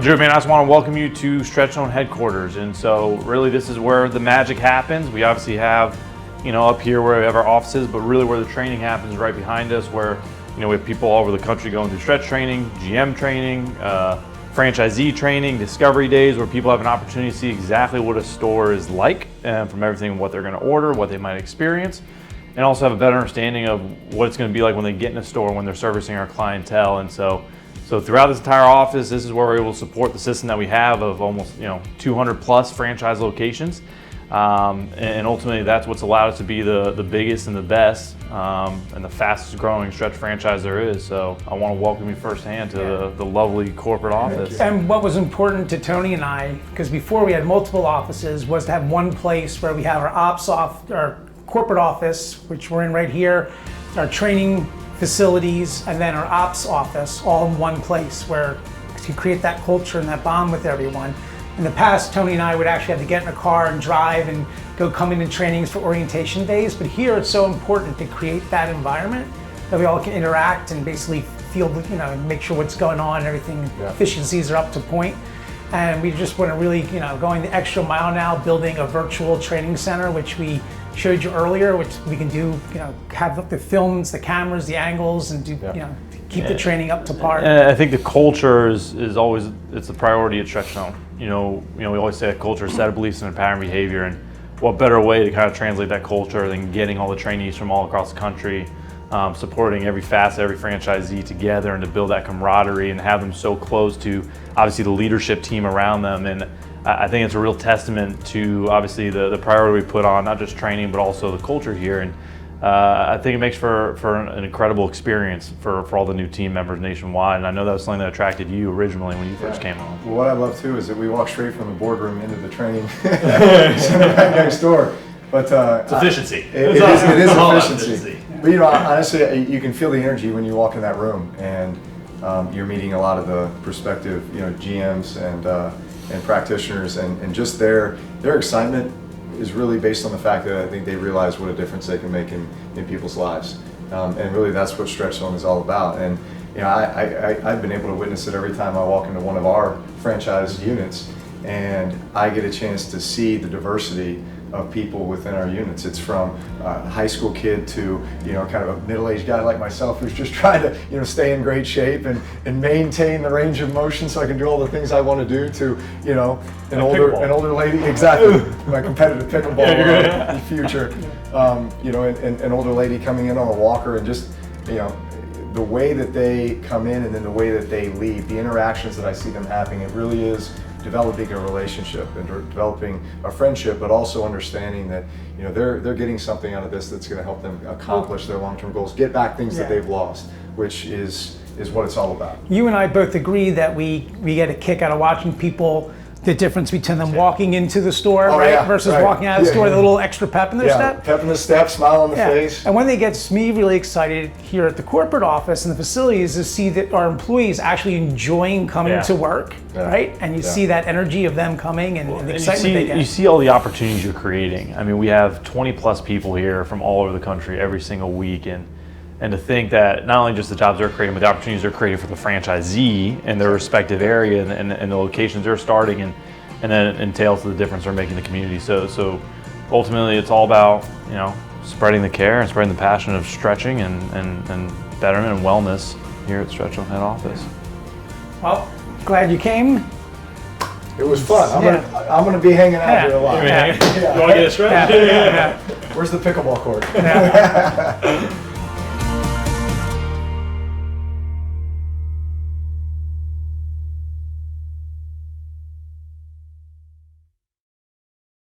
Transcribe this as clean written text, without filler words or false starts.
Drew, man, I just want to welcome you to Stretch Zone headquarters. And so really this is where the magic happens. We obviously have, up here where we have our offices, but really where the training happens right behind us, where, we have people all over the country going through stretch training, GM training, franchisee training, discovery days, where people have an opportunity to see exactly what a store is like, from everything, what they're going to order, what they might experience, and also have a better understanding of what it's going to be like when they get in a store, when they're servicing our clientele. And so throughout this entire office, this is where we're able to support the system that we have of almost 200 plus franchise locations. And ultimately that's what's allowed us to be the biggest and the best and the fastest growing stretch franchise there is. So I want to welcome you firsthand to the lovely corporate office. And what was important to Tony and I, because before we had multiple offices, was to have one place where we have our corporate office, which we're in right here, our training facilities, and then our ops office, all in one place, where to create that culture and that bond with everyone. In the past, Tony and I would actually have to get in a car and drive and go come into trainings for orientation days, but here it's so important to create that environment that we all can interact and basically feel, make sure what's going on and everything, efficiencies are up to point. And we just want to really, going the extra mile now, building a virtual training center, which we showed you earlier, which we can do, have the films, the cameras, the angles, and do, keep the training up to par. And I think the culture is always, it's the priority at Stretch Zone. We always say that culture is a set of beliefs and a pattern behavior, and what better way to kind of translate that culture than getting all the trainees from all across the country, supporting every facet, every franchisee together, and to build that camaraderie and have them so close to obviously the leadership team around them. And I think it's a real testament to obviously the priority we put on not just training but also the culture here. And I think it makes for an incredible experience for all the new team members nationwide. And I know that was something that attracted you originally when you first came on. Well, what I love too is that we walk straight from the boardroom into the training center right next door. But it's efficiency. It is efficiency. But honestly, you can feel the energy when you walk in that room, and you're meeting a lot of the prospective, GMs and practitioners, and just their excitement is really based on the fact that I think they realize what a difference they can make in people's lives, and really that's what Stretch Zone is all about. And I've been able to witness it every time I walk into one of our franchise units, and I get a chance to see the diversity of people within our units. It's from a high school kid to kind of a middle-aged guy like myself who's just trying to stay in great shape and maintain the range of motion so I can do all the things I want to do, to an older lady, exactly, my competitive pickleball in the future, an older lady coming in on a walker, and just the way that they come in and then the way that they leave, the interactions that I see them having, it really is developing a relationship and developing a friendship, but also understanding that they're getting something out of this that's going to help them accomplish their long-term goals, get back things that they've lost, which is what it's all about. You and I both agree that we get a kick out of watching people, the difference between them walking into the store versus walking out of the store, the little extra pep in their step. Pep in the step, smile on the face. And one thing that gets me really excited here at the corporate office and the facilities is to see that our employees actually enjoying coming to work, right? And you see that energy of them coming and the excitement they get. You see all the opportunities you're creating. I mean, we have 20 plus people here from all over the country every single week, and to think that not only just the jobs they're creating, but the opportunities they're creating for the franchisee in their respective area and the locations they're starting, and then entails the difference they're making in the community. So ultimately it's all about, spreading the care and spreading the passion of stretching and betterment and wellness here at Stretch Zone head office. Well, glad you came. It was fun. I'm gonna be hanging out here a lot. You want to get a stretch? Where's the pickleball court?